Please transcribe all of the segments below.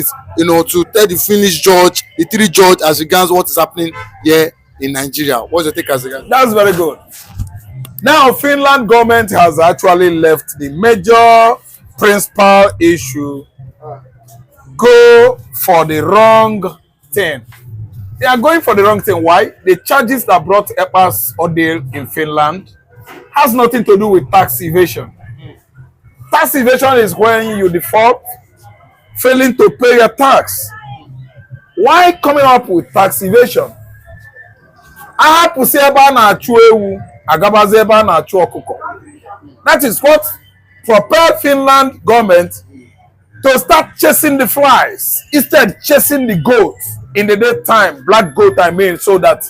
to tell the Finnish judge, the three judge, as regards what is happening here in Nigeria. What's your take as regards? That's very good. Now, Finland government has actually left the major principal issue, go for the wrong thing. They are going for the wrong thing. Why? The charges that brought Ekpa's ordeal in Finland has nothing to do with tax evasion. Tax evasion is when you default, failing to pay your tax. Why coming up with tax evasion? That is what propelled Finland government to start chasing the flies instead chasing the goats in the daytime, black goat I mean, so that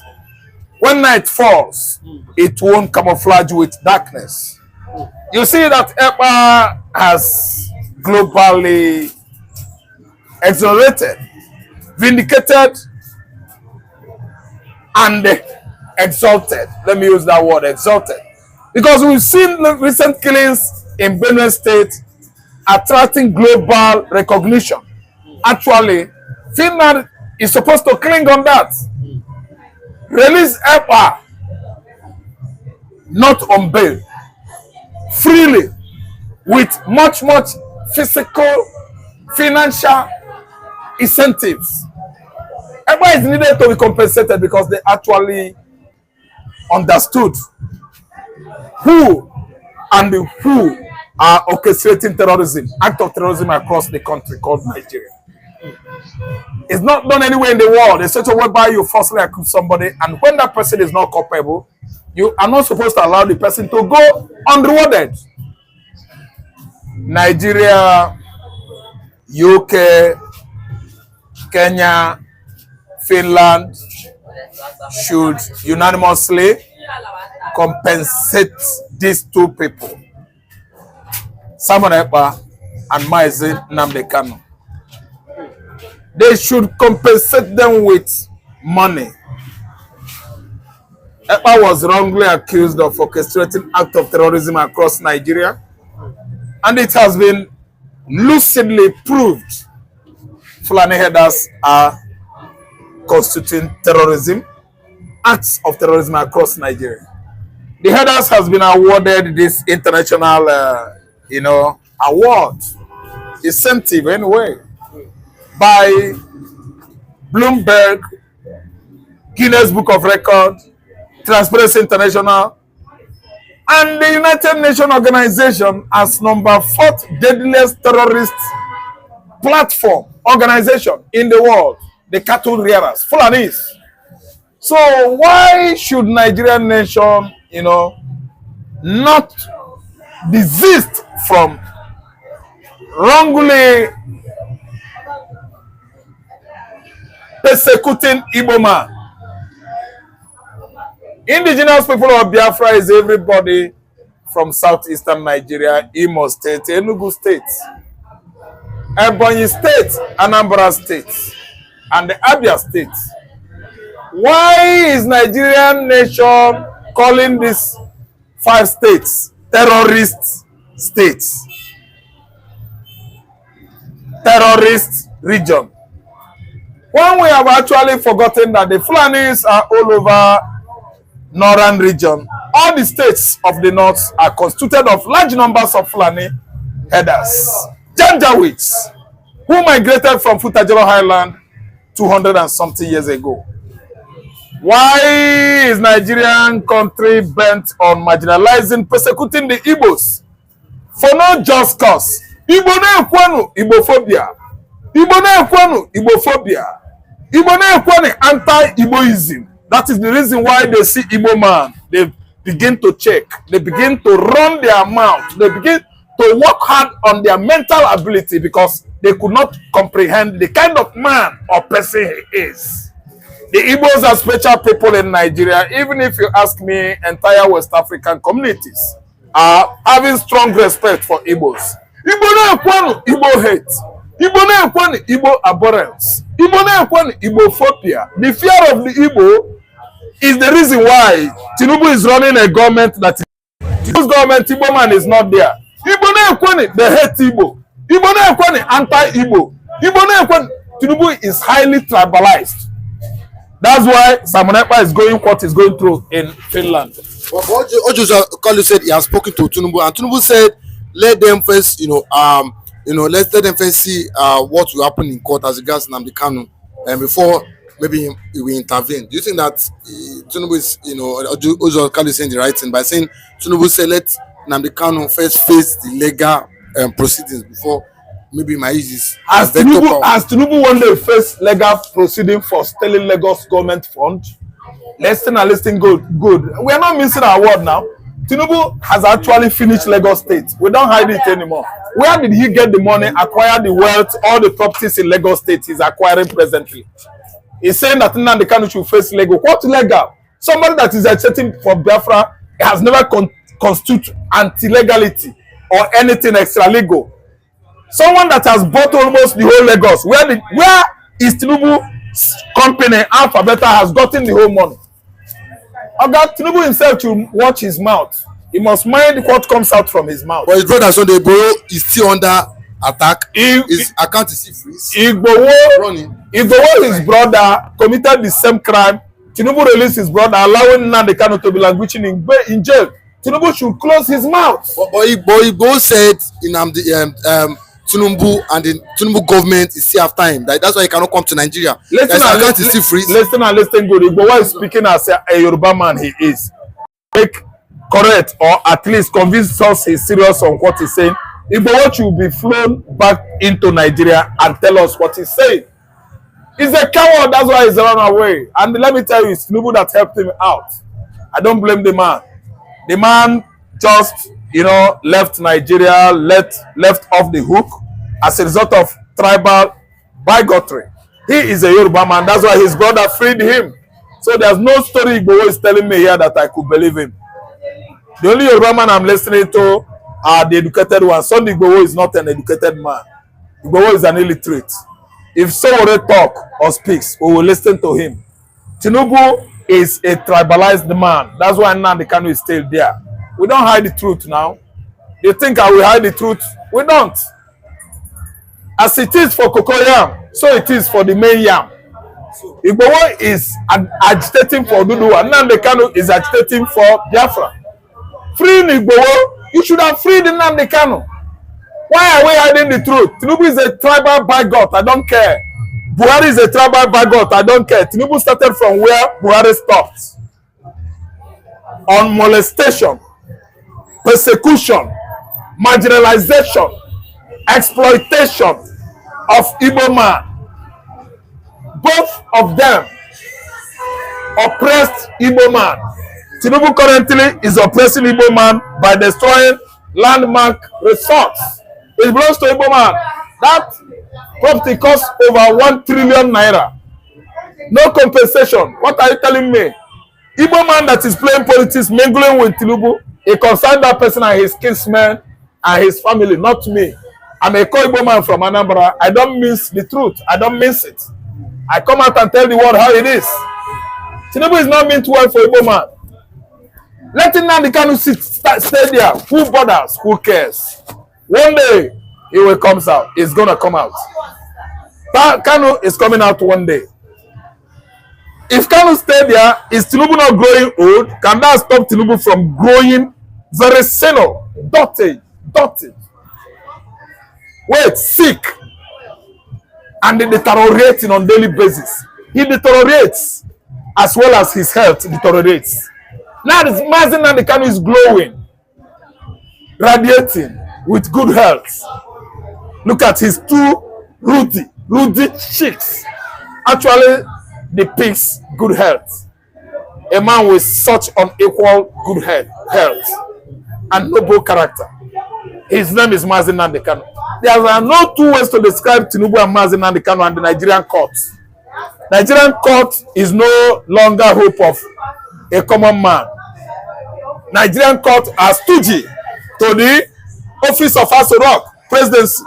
when night falls, it won't camouflage with darkness. You see that Ekpa has globally exonerated, vindicated, and exalted. Let me use that word, exalted. Because we've seen the recent killings in Benue State attracting global recognition. Actually, Finland is supposed to cling on that. Release Ekpa, not on bail, freely, with much physical, financial incentives. Ekpa is needed to be compensated because they actually understood who are orchestrating terrorism, act of terrorism across the country called Nigeria. It's not done anywhere in the world. It's such a whereby you falsely accuse somebody, and when that person is not culpable, you are not supposed to allow the person to go unrewarded. Nigeria, UK, Kenya, Finland should unanimously compensate these two people, Simon Ekpa and Mazi Nnamdi Kanu. They should compensate them with money. Ekpa was wrongly accused of orchestrating act of terrorism across Nigeria, and it has been lucidly proved Fulani headers are constituting terrorism, acts of terrorism across Nigeria. The headers has been awarded this international, award, incentive anyway, by Bloomberg, Guinness Book of Records, Transparency International, and the United Nations Organization as number 4th deadliest terrorist platform organization in the world, the cattle rearers, Fulanis. So why should Nigerian nation, not desist from wrongly persecuting Igbo man? Indigenous people of Biafra is everybody from southeastern Nigeria, Imo State, Enugu State, Ebonyi State, Anambra State, and the Abia State. Why is Nigerian nation calling these 5 states terrorist states? Terrorist region. When we have actually forgotten that the Fulanis are all over northern region, all the states of the north are constituted of large numbers of Fulani headers, Janjaweeds, who migrated from Futajero Highland 200 and something years ago. Why is Nigerian country bent on marginalizing, persecuting the Igbos for no just cause? Igbo na ekwanu Igbophobia. Igbo na ekwanu Igbophobia. Igbo na ekwanu anti-Igboism. That is the reason why they see Igbo man, they begin to check, they begin to run their mouth, they begin to work hard on their mental ability because they could not comprehend the kind of man or person he is. The Igbos are special people in Nigeria. Even if you ask me, entire West African communities are having strong respect for Igbos. Igbo na ekwanu Igbo hate. Igbo na ekwanu Igbo abhorrence. Igbo na ekwanu Igbophobia. The fear of the Igbo is the reason why Tinubu is running a government that this government Igbo man is not there. Igbo na ekwanu they hate Igbo. Igbo na ekwanu anti-Igbo. Tinubu is highly tribalized. That's why Simon Ekpa is going what he's going through in Finland. But Ojo Kalu said he has spoken to Tinubu, and Tinubu said, let them first, let them first see what will happen in court as regards Nnamdi Kanu, and before maybe he will intervene. Do you think that Tinubu is, Ojo Kalu is saying the right thing by saying Tinubu said let Nnamdi Kanu first face the legal proceedings before maybe my use as Tinubu one day face legal proceeding for stealing Lagos government fund? Listen good. We are not missing our word now. Tinubu has actually finished Lagos State. We don't hide it anymore. Where did he get the money, acquire the wealth, all the properties in Lagos State he's acquiring presently? He's saying that Nnamdi Kanu should face legal. What legal? Somebody that is agitating for Biafra has never constituted anti-legality or anything extra legal. Someone that has bought almost the whole Lagos. Where is Tinubu's company, Alpha Beta, has gotten the whole money? Tinubu himself to watch his mouth. He must mind what comes out from his mouth. But his brother Sunday Igboho is still under attack. His account is still freeze. Igboho, his brother, committed the same crime. Tinubu released his brother, allowing Nnamdi Kanu to be languishing in jail. Tinubu should close his mouth. But Igboho said in Tinubu and the Tinubu government is still after him. That's why he cannot come to Nigeria. Listen good. Igboho is speaking as a Yoruba man he is. Make correct or at least convince us he's serious on what he's saying. Igboho should be flown back into Nigeria and tell us what he's saying. He's a coward, that's why he's run away. And let me tell you, it's Tinubu that helped him out. I don't blame the man. The man just, left Nigeria, left off the hook as a result of tribal bigotry. He is a Yoruba man. That's why his brother freed him. So there's no story Igboho is telling me here that I could believe him. The only Yoruba man I'm listening to are the educated ones. Sunday Igboho is not an educated man. Igboho is an illiterate. If someone talk or speaks, we will listen to him. Tinubu is a tribalized man. That's why Nnamdi Kanu is still there. We don't hide the truth now. They think I will hide the truth. We don't. As it is for Cocoa Yam, so it is for the main yam. Igboho is agitating for Oduduwa. Nnamdi Kanu is agitating for Biafra. Freeing Igboho, you should have freed Nnamdi Kanu. Why are we hiding the truth? Tinubu is a tribal bigot. I don't care. Buhari is a tribal bigot. I don't care. Tinubu started from where Buhari stopped. On molestation, persecution, marginalization, exploitation of Igbo man. Both of them oppressed Igbo man. Tinubu currently is oppressing Igbo man by destroying landmark resorts. It belongs to Igbo man. That property costs over 1 trillion naira. No compensation. What are you telling me? Igbo man that is playing politics, mingling with Tinubu, he concerned that person and his kinsmen and his family, not me. I'm a Igbo man from Anambra. I don't mince the truth. I don't mince it. I come out and tell the world how it is. Tinubu is not meant well for Igbo man. Letting Nnamdi Kanu stay there. Who bothers? Who cares? One day, he will come out. It's going to come out. Kanu is coming out one day. If Kanu stay there, is Tinubu not growing old? Can that stop Tinubu from growing very senile, dirty? Wait, sick. And deteriorating on daily basis. He deteriorates as well as his health deteriorates. Now this Mazi Nnamdi Kanu is glowing, radiating with good health. Look at his two ruddy cheeks. Actually depicts good health. A man with such unequal good health and noble character. His name is Mazi Nnamdi Kanu. There are no two ways to describe Tinubu and Mazi Nnamdi Kanu and the Nigerian court. Nigerian court is no longer hope of a common man. Nigerian court are stoogy to the office of Asorock presidency.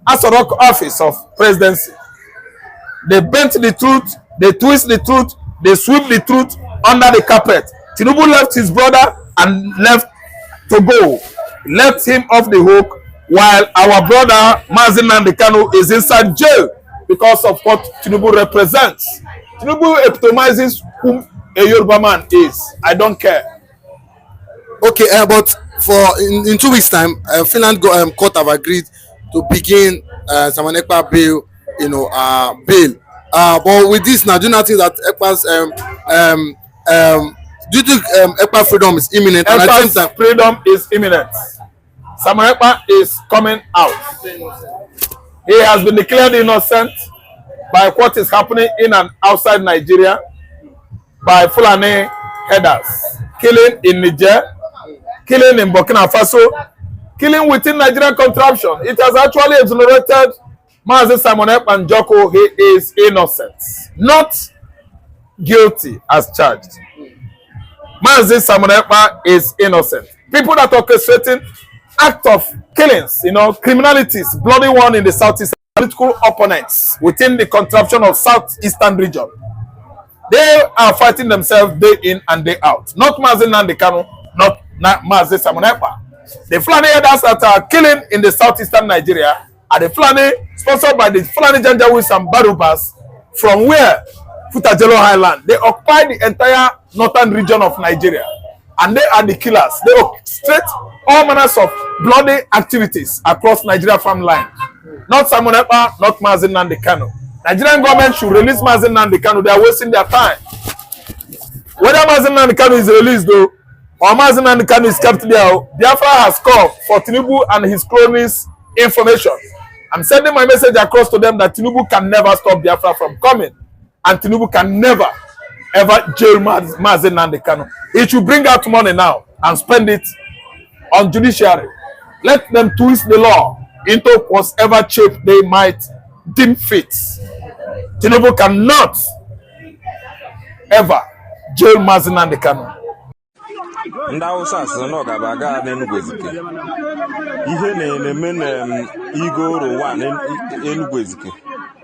Asorock office of presidency. They bent the truth, they twist the truth, they sweep the truth under the carpet. Tinubu left his brother and left to go. Left him off the hook while our brother Mazi Nnamdi Kanu is inside jail because of what Tinubu represents. Tinubu epitomizes whom a Yoruba man is. I don't care. Okay, but in 2 weeks' time, Finland court have agreed to begin Simon Ekpa bail, bail. But with this now, do you not think that Ekpa's do you think Ekpa freedom is imminent? Ekpa's and at the same time, freedom is imminent. Simon Ekpa is coming out. He has been declared innocent by what is happening in and outside Nigeria by Fulani headers, killing in Niger, killing in Burkina Faso, killing within Nigerian contraption. It has actually exonerated Mazi Simon Ekpa Njoko. He is innocent, not guilty as charged. Mazi Simon Ekpa is innocent. People that are orchestrating act of killings, criminalities, bloody one in the southeast, political opponents within the contraption of southeastern region. They are fighting themselves day in and day out. Not Mazi Nnamdi Kanu, not Mazi Simon Ekpa. The Fulani headers that are killing in the southeastern Nigeria are the Fulani, sponsored by the Fulani Janjaweeds and Barubas, from where? Futajelo Highland. They occupy the entire northern region of Nigeria. And they are the killers. They orchestrate all manners of bloody activities across Nigeria farmland. Not Simon Ekpa, not Mazi Nnamdi Kanu. Nigerian government should release Mazi Nnamdi Kanu. They are wasting their time. Whether Mazi Nnamdi Kanu is released though, or Mazi Nnamdi Kanu is kept there, Biafra has called for Tinubu and his cronies information. I'm sending my message across to them that Tinubu can never stop Biafra from coming. And Tinubu can never, ever jail Mazi Nnamdi Kanu. He should bring out money now and spend it on judiciary. Let them twist the law into whatever shape they might deem fit. Tinubu cannot ever jail Mazi Nnamdi Kanu. Ndị Hausa asị na ọ ga-aga n'Enugu Ezike. Ihe na-eme n'Igoro 1 Enugu Ezike.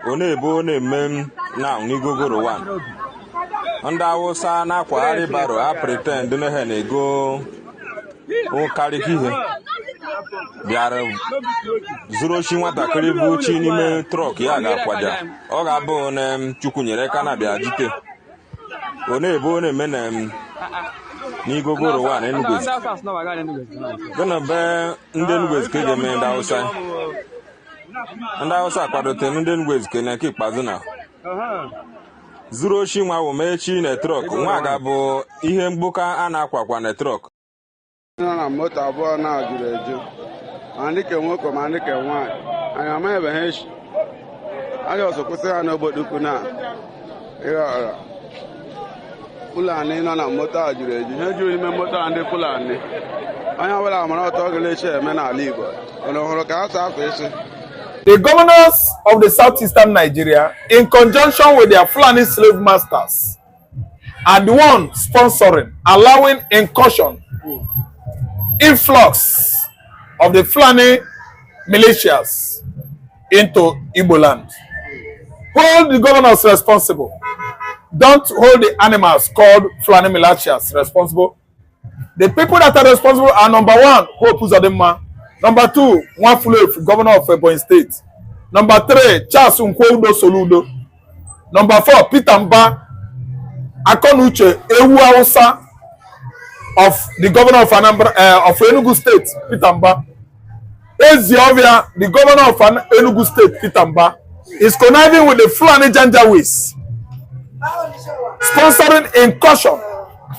Ọ na-eme na n'Igoro 1. Ndị Hausa na-akwagharị baro a pretend na ha na-ego ụkarị ihe. Bịara zuru ochi nwatakịrị bụ chi n'ime trọk ya ga-akwaja. Ọ ga-abụ na Chukwu nyere ka na bịa jite. Ọ na-eme na n'Igogoro 1 Enugu Ezike. Gịnị be ndị Enugu Ezike ga-eme ndị Hausa? Ndị Hausa akwadote ndị Enugu Ezike na nke ikpeazụ na zuru ochi nwa wo mechi na trọk. Nwa ga-abụ ihe mgbuka a na-akwakwa na trọk. Na moto abụọ na-ajụrụ eju. Ma ndị ke nwoke ma ndị ke nwaanyị. Anyị amaghị ebe ha echi. Anyị ọzọ kwụsị ha n'obodo ukwu na ịghọrọ. Fulani nọ na moto a jụrụ eju. Ha jụrụ ime moto a ndị Fulani. Onye ọbụla amara ọtọ ọ ga-eche eme n'ala Igbo. Ụlọ hụrụ ka ha saa afọ isi. The governors of the southeastern Nigeria, in conjunction with their Fulani slave masters, are the ones sponsoring, allowing incursion, influx of the Fulani militias into Igbo land. Hold the governors responsible. Don't hold the animals called Fulani militias responsible. The people that are responsible are number 1, Hope Uzodinma. Number 2, Nwafulef, governor of Ebonyi State. Number 3, Charles Nkwoudo Soludo. Number 4, Peter Mba Akonuche Ewu Hausa of the governor of of Enugu State, Peter Mba. Eziovia, the governor of Enugu State, Peter Mba, is conniving with the Fulani Janjaweeds, sponsoring incursion,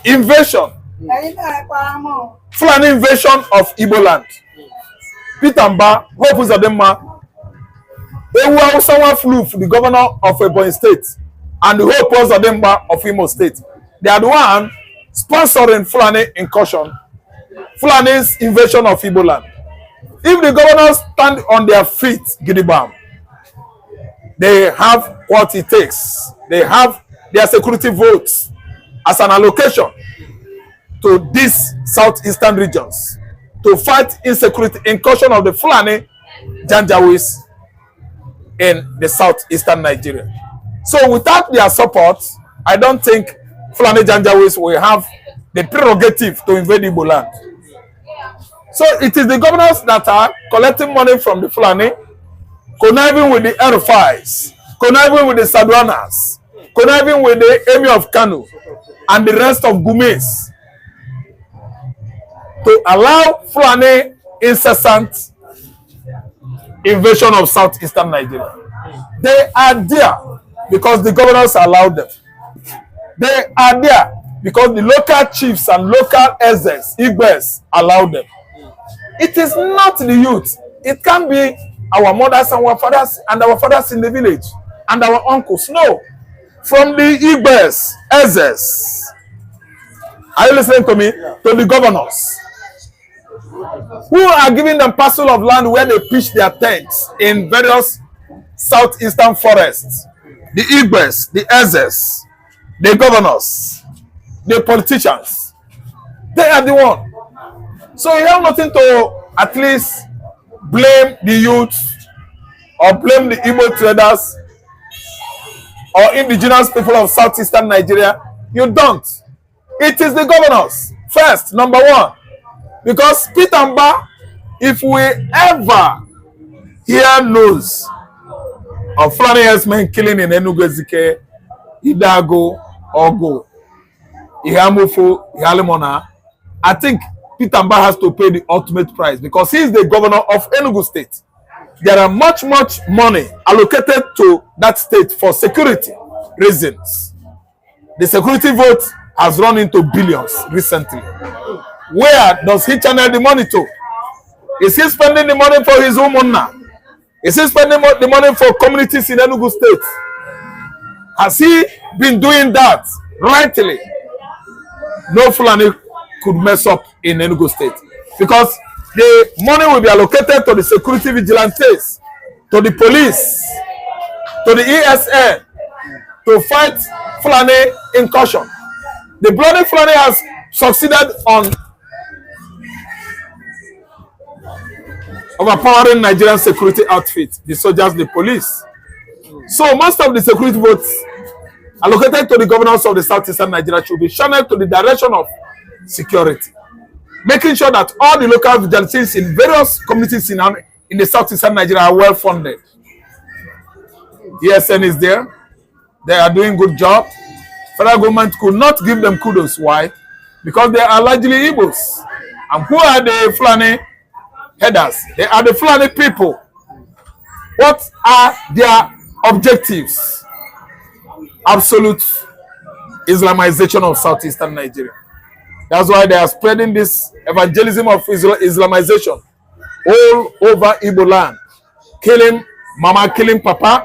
invasion, Fulani invasion of Igbo land. Peter Mba, Hope Uzodinma, Ewu Hausa flew the governor of Ebonyi State, and the Hope Uzodinma of Imo State. They are the one sponsoring Fulani incursion, Fulani's invasion of Igbo land. If the governors stand on their feet, Gidibam, they have what it takes. They have their security votes as an allocation to these southeastern regions to fight insecurity, incursion of the Fulani Janjaweeds in the southeastern Nigeria. So without their support, I don't think Fulani Janjaweeds will have the prerogative to invade Igbo land. So it is the governors that are collecting money from the Fulani, conniving with the Erufais, conniving with the Sadwanas, conniving with the Emir of Kanu, and the rest of Gumis to allow Fulani incessant invasion of southeastern Nigeria. They are there because the governors allowed them. They are there because the local chiefs and local elders, Igbes, allowed them. It is not the youth. It can be our mothers and our fathers in the village and our uncles. No. From the Igbes, elders. Are you listening to me? To the governors. Who are giving them parcel of land where they pitch their tents in various southeastern forests. The Igbes, the elders, the governors, the politicians. They are the one. So you have nothing to at least blame the youth or blame the Igbo traders or indigenous people of southeastern Nigeria. You don't. It is the governors. First, number one. Because Peter Mba, if we ever hear news of Fulani herdsmen killing in Enugu Ezike, Idago, Ogo, Ihamufu, Ihalimona, I think Peter Mba has to pay the ultimate price because he is the governor of Enugu State. There are much money allocated to that state for security reasons. The security vote has run into billions recently. Where does he channel the money to? Is he spending the money for his own now? Is he spending the money for communities in Enugu State? Has he been doing that rightly? No Fulani could mess up in Enugu State because the money will be allocated to the security vigilantes, to the police, to the ESN, to fight Fulani incursion. The bloody Fulani has succeeded on overpowering Nigerian security outfits, the soldiers, the police. So most of the security votes allocated to the governors of the southeastern Nigeria should be channeled to the direction of security, making sure that all the local vigilantes in various communities in the southeastern Nigeria are well funded. ESN is there. They are doing good job. Federal government could not give them kudos. Why? Because they are largely Igbos. And who are the Fulani headers? They are the Fulani people. What are their objectives? Absolute Islamization of southeastern Nigeria. That's why they are spreading this evangelism of Islamization all over Igbo land. Killing mama, killing papa,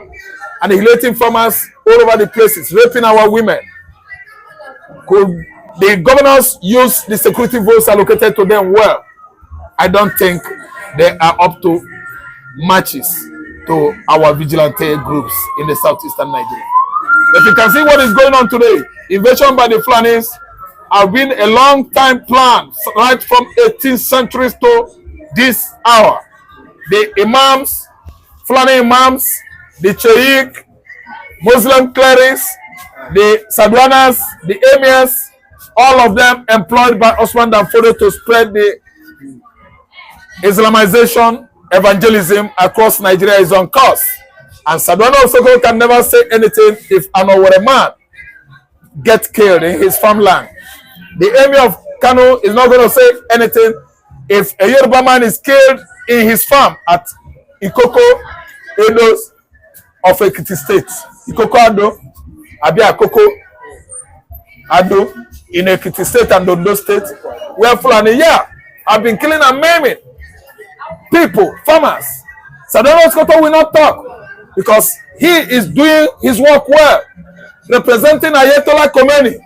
annihilating farmers all over the places, raping our women. Could the governors use the security votes allocated to them well? I don't think they are up to matches to our vigilante groups in the southeastern Nigeria. But you can see what is going on today. Invasion by the Fulanis have been a long time plan, right from 18th century to this hour. The imams, Fulani imams, the Sheikh, Muslim clerics, the Sadwanas, the emirs, all of them employed by Osman Danfodio to spread the Islamization evangelism across Nigeria is on course. And Sadwana Osoko can never say anything if an Owore man gets killed in his farmland. The emir of Kanu is not going to say anything if a Yoruba man is killed in his farm at Ikoko Edos of Ekiti State. Ikoko Ado, Abia Koko Ado in Ekiti State and Ondo State, where Fulani have been killing and maiming people, farmers. Sadwana Osoko will not talk because he is doing his work well, representing Ayatollah Khomeini.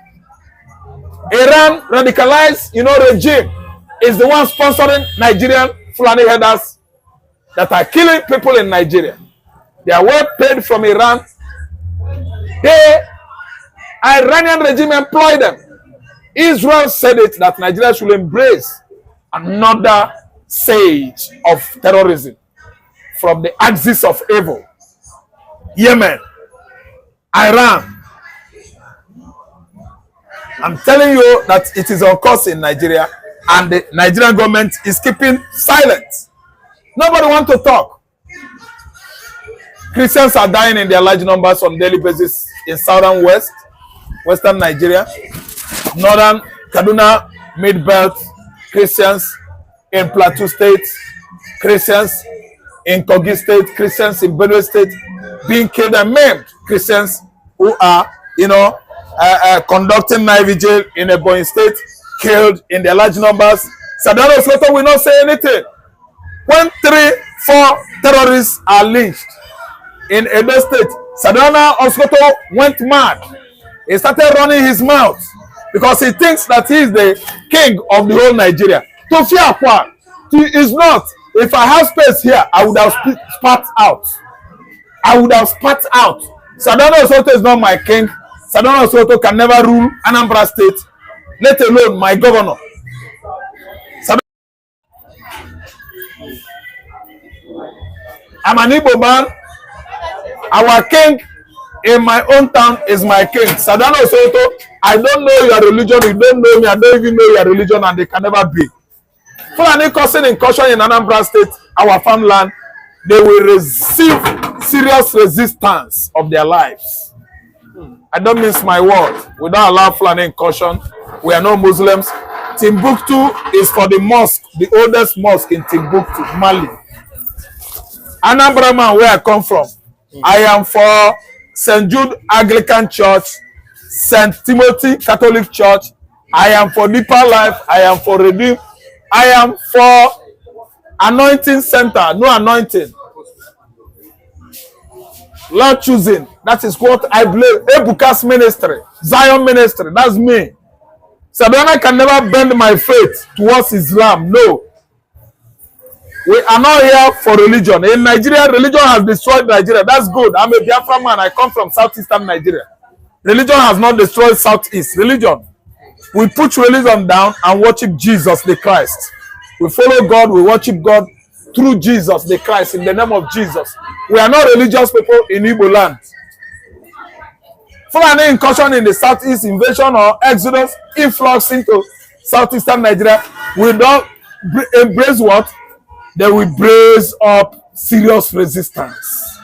Iran radicalized, regime is the one sponsoring Nigerian Fulani headers that are killing people in Nigeria. They are well paid from Iran. The Iranian regime employ them. Israel said it that Nigeria should embrace another stage of terrorism from the axis of evil. Yemen, Iran. I'm telling you that it is on course in Nigeria. and the Nigerian government is keeping silent. Nobody wants to talk. Christians are dying in their large numbers on daily basis in southern western Nigeria, northern Kaduna, mid-belt, Christians in Plateau State, Christians in Kogi State, Christians in Benue State, being killed and maimed. Christians who are, conducting night vigil in Ebonyi State, killed in their large numbers. Sadano Soto will not say anything. When 3-4 terrorists are lynched in Edo State, Sadana Osoto went mad. He started running his mouth because he thinks that he is the king of the whole Nigeria. To fear what? He is not. If I have space here, I would have spat out. I would have spat out. Sadana Osoto is not my king. Sadana Osoto can never rule Anambra State, let alone my governor. I'm an Igbo man. Our king in my own town is my king. Sadana Osoto, I don't know your religion, you don't know me, I don't even know your religion, and they can never be. Fulani causing incursion in Anambra State, our farmland, they will receive serious resistance of their lives. I don't mince my word. We don't allow Fulani incursion. We are no Muslims. Timbuktu is for the mosque, the oldest mosque in Timbuktu, Mali. Anambra man, where I come from, I am for St. Jude Anglican Church, St. Timothy Catholic Church. I am for Deeper Life. I am for Redeem. I am for Anointing Center. No anointing. Lord choosing. That is what I believe. Ebuka's ministry. Zion ministry. That's me. Sadana can never bend my faith towards Islam. No. We are not here for religion. In Nigeria, religion has destroyed Nigeria. That's good. I'm a Biafra man. I come from southeastern Nigeria. Religion has not destroyed southeast. Religion. We put religion down and worship Jesus the Christ. We follow God. We worship God through Jesus the Christ in the name of Jesus. We are not religious people in Igbo land. For any incursion in the southeast, invasion or exodus, influx into southeastern Nigeria, we don't embrace what? They will brace up serious resistance.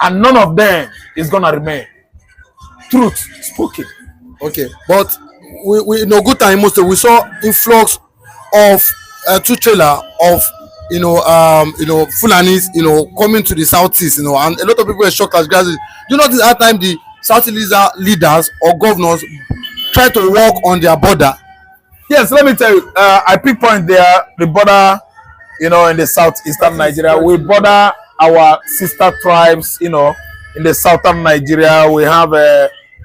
And none of them is going to remain. Truth spoken. Okay, but we know good time most we saw influx of two trailer of Fulanis coming to the southeast, and a lot of people were shocked as graduates. Do you know at that time the southeast leaders or governors try to work on their border? Yes, let me tell you, I pinpoint there the border, in the southeastern Nigeria. We border our sister tribes, in the southern Nigeria. We have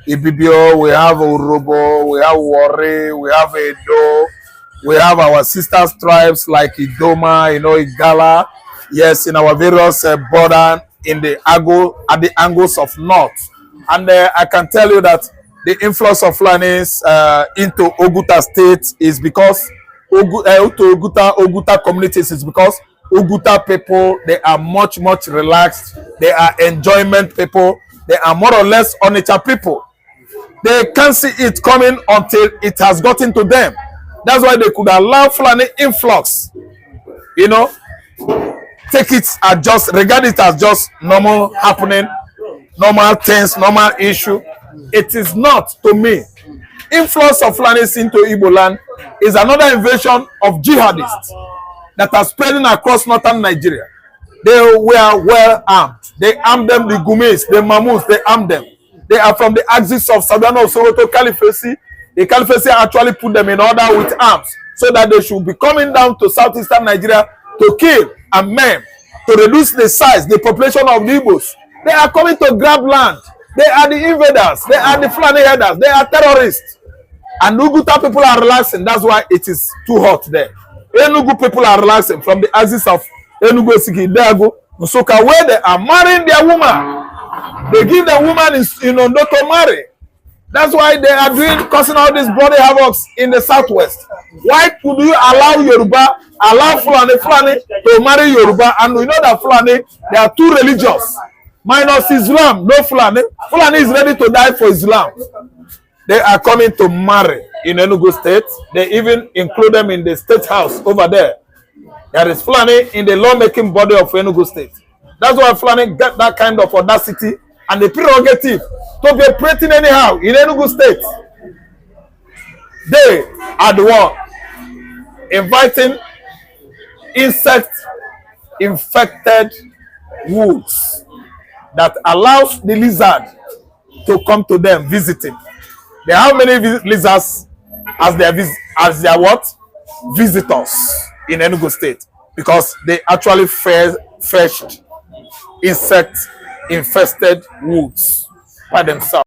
Ibibio, we have Urobo, we have Warri, we have Edo, we have our sister tribes like Idoma, Igala. Yes, in our various border at the angles of north. And I can tell you that the influx of Fulanis into Oguta State is because Oguta communities is because Oguta people, they are much relaxed. They are enjoyment people. They are more or less Onitsha people. They can't see it coming until it has gotten to them. That's why they could allow Fulani influx. Take it as just, regard it as just normal happening, normal things, normal issue. It is not to me. Influx of Fulanis into Igbo land is another invasion of jihadists that are spreading across northern Nigeria. They were well armed. They armed them, the Gumis, the Mamus, they armed them. They are from the axis of Sadano Sokoto Caliphate. The Caliphate actually put them in order with arms so that they should be coming down to southeastern Nigeria to kill and maim, to reduce the size, the population of the Igbos. They are coming to grab land. They are the invaders. They are the Fulani headers. They are terrorists. And Uguta people are relaxing. That's why it is too hot there. Enugu people are relaxing from the axis of Enugu, Siki, Dago, Musoka, where they are marrying their woman. They give the woman in Ondo to marry. That's why they are causing all these bloody havocs in the southwest. Why could you allow Fulani to marry Yoruba? And we know that Fulani, they are too religious. Minus Islam, no Fulani. Fulani is ready to die for Islam. They are coming to marry in Enugu State. They even include them in the State House over there. There is Fulani in the lawmaking body of Enugu State. That's why Fulani get that kind of audacity and the prerogative to be operating anyhow in Enugu State. They are the one inviting insect-infected woods that allows the lizard to come to them visiting. They have many lizards as their what? Visitors in Enugu State, because they actually fetched insect-infested woods by themselves.